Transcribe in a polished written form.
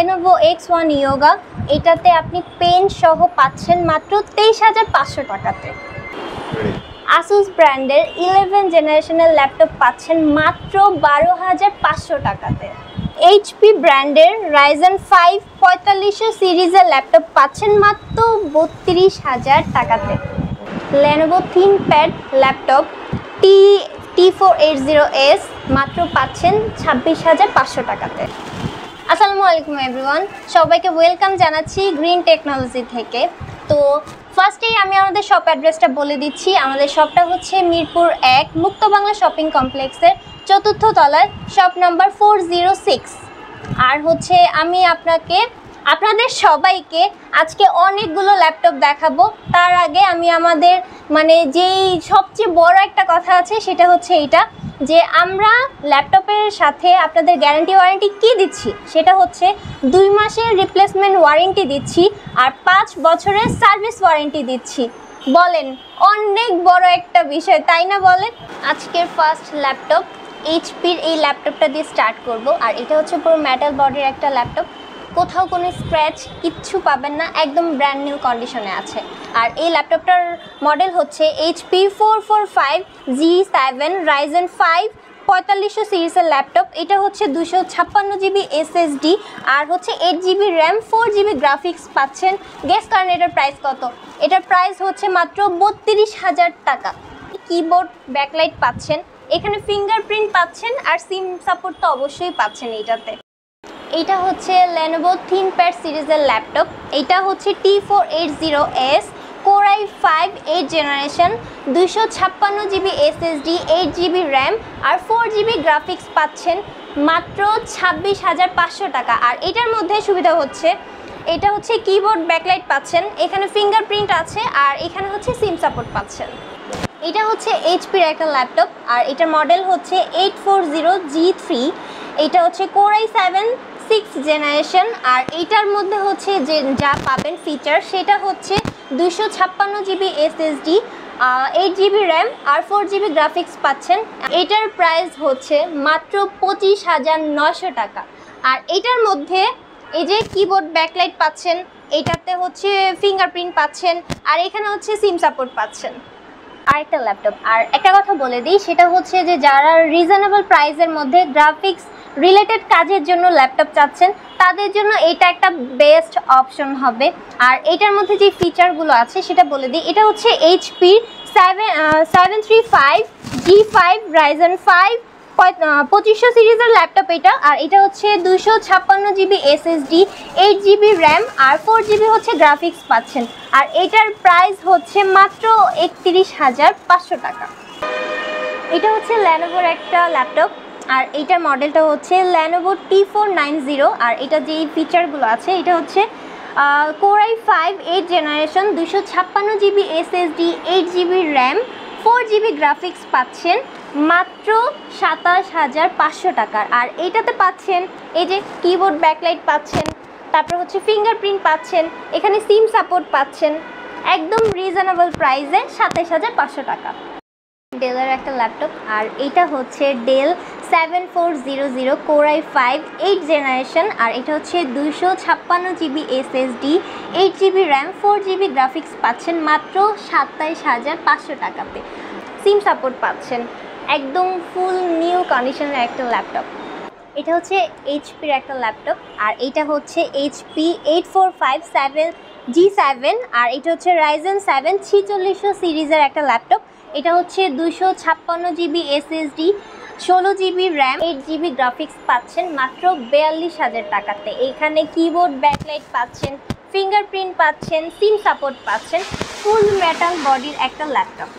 Lenovo X1 Yoga, এটাতে আপনি pen সহ পাচ্ছেন মাত্র 23,500 টাকাতে। Asus ব্র্যান্ডের 11 জেনারেশনের ল্যাপটপ পাচ্ছেন মাত্র 12,500 টাকাতে। HP ব্র্যান্ডের Ryzen 5 4500 সিরিজের ল্যাপটপ পাচ্ছেন মাত্র 32,000 টাকাতে। Lenovo ThinkPad ল্যাপটপ T480S মাত্র পাচ্ছেন 26,500 টাকাতে। আসসালামু আলাইকুম এভরিওয়ান, সবাইকে ওয়েলকাম জানাচ্ছি গ্রিন টেকনোলজি থেকে। তো ফার্স্টেই আমি আমাদের শপ অ্যাড্রেসটা বলে দিচ্ছি। আমাদের শপটা হচ্ছে মিরপুর 1 মুক্ত বাংলা শপিং কমপ্লেক্সের 4th তলায়, শপ নাম্বার 406। আর হচ্ছে আমি আপনাদের সবাইকে আজকে অনেকগুলো ল্যাপটপ দেখাবো। তার আগে আমি আমাদের যেই সবচেয়ে বড় একটা কথা আছে সেটা হচ্ছে এইটা, যে আমরা ল্যাপটপের সাথে আপনাদের গ্যারান্টি ওয়ারেন্টি কি দিচ্ছি, সেটা হচ্ছে 2 মাসের রিপ্লেসমেন্ট ওয়ারেন্টি দিচ্ছি আর 5 বছরের সার্ভিস ওয়ারেন্টি দিচ্ছি। বলেন, অনেক বড় একটা বিষয়, তাই না বলেন? আজকের ফার্স্ট ল্যাপটপ এইচপির এই ল্যাপটপটা দিয়ে স্টার্ট করব। আর এটা হচ্ছে পুরো মেটাল বডির একটা ল্যাপটপ, কোথাও কোনো স্ক্র্যাচ কিচ্ছু পাবেন না, একদম ব্র্যান্ড নিউ কন্ডিশনে আছে। আর এই ল্যাপটপটার মডেল হচ্ছে HP 445G7 Ryzen 5 4500 সিরিজের ল্যাপটপ। এটা হচ্ছে 256GB SSD আর হচ্ছে 8GB RAM 4GB গ্রাফিক্স পাচ্ছেন। গেস করেন এটার প্রাইস কত? এটার প্রাইস হচ্ছে মাত্র 32,000 টাকা। কিবোর্ড ব্যাকলাইট পাচ্ছেন, এখানে ফিঙ্গারপ্রিন্ট পাচ্ছেন আর সিম সাপোর্ট তো অবশ্যই পাচ্ছেন এইটাতে। এটা হচ্ছে Lenovo ThinkPad সিরিজের ল্যাপটপ। এটা হচ্ছে T480S Core i5 8 generation, 256GB SSD 8GB RAM আর 4GB গ্রাফিক্স পাচ্ছেন মাত্র 26,500 টাকা। আর এটার মধ্যে সুবিধা হচ্ছে এটা হচ্ছে কিবোর্ড ব্যাকলাইট পাচ্ছেন, এখানে ফিঙ্গারপ্রিন্ট আছে আর এখানে হচ্ছে সিম সাপোর্ট পাচ্ছেন। এটা হচ্ছে এইচপির একটা ল্যাপটপ আর এটার মডেল হচ্ছে 840G3। এটা হচ্ছে Core i7 6th জেনারেশন আর এইটার মধ্যে হচ্ছে যে যা পাবেন ফিচার সেটা হচ্ছে 256GB SSD 8GB RAM আর 4GB গ্রাফিক্স পাচ্ছেন। এটার প্রাইস হচ্ছে মাত্র 25,900 টাকা। আর এটার মধ্যে এই যে কিবোর্ড ব্যাকলাইট পাচ্ছেন, এটাতে হচ্ছে ফিঙ্গারপ্রিন্ট পাচ্ছেন আর এখানে হচ্ছে সিম সাপোর্ট পাচ্ছেন। আরেকটা ল্যাপটপ, আর একটা কথা বলে দিই, সেটা হচ্ছে যে যারা রিজনেবল প্রাইসের মধ্যে গ্রাফিক্স রিলেটেড কাজের জন্য ল্যাপটপ চাচ্ছেন তাদের জন্য এটা একটা বেস্ট অপশন হবে। আর এটার মধ্যে যে ফিচারগুলো আছে সেটা বলে দিই। এটা হচ্ছে HP 735G5 Ryzen 5 2500 সিরিজের ল্যাপটপ এটা। আর এটা হচ্ছে 256GB SSD 8GB RAM আর 4GB হচ্ছে গ্রাফিক্স পাচ্ছেন। আর এটার প্রাইস হচ্ছে মাত্র 31,500 টাকা। এটা হচ্ছে Lenovoর একটা ল্যাপটপ আর এইটার মডেলটা হচ্ছে Lenovo T490। আর এটা যেই ফিচারগুলো আছে এটা হচ্ছে Core i5 8 generation, 256GB SSD 8GB RAM 4GB graphics পাচ্ছেন মাত্র 27,500 টাকার। আর এইটাতে পাচ্ছেন এই যে কিবোর্ড ব্যাকলাইট পাচ্ছেন, তারপর হচ্ছে ফিঙ্গারপ্রিন্ট পাচ্ছেন, এখানে সিম সাপোর্ট পাচ্ছেন, একদম রিজনেবল প্রাইসে 27,500 টাকা। ডেলের একটা ল্যাপটপ আর এটা হচ্ছে ডেল 7400 Core i5 8 জেনারেশন আর এটা হচ্ছে 256GB SSD 8GB RAM 4GB graphics পাচ্ছেন মাত্র 27,500 টাকাতে। সিম সাপোর্ট পাচ্ছেন, একদম ফুল নিউ কন্ডিশনের একটা ল্যাপটপ। এটা হচ্ছে এইচপির একটা ল্যাপটপ আর এটা হচ্ছে HP 8457G7 আর এটা হচ্ছে Ryzen 7 4600 সিরিজের একটা ল্যাপটপ। এটা হচ্ছে 256GB SSD 16GB RAM 8GB graphics পাচ্ছেন মাত্র 42,000 টাকাতে। এখানে কিবোর্ড ব্যাকলাইট পাচ্ছেন, ফিঙ্গারপ্রিন্ট পাচ্ছেন, সিম সাপোর্ট পাচ্ছেন, ফুল মেটাল বডির একটা ল্যাপটপ।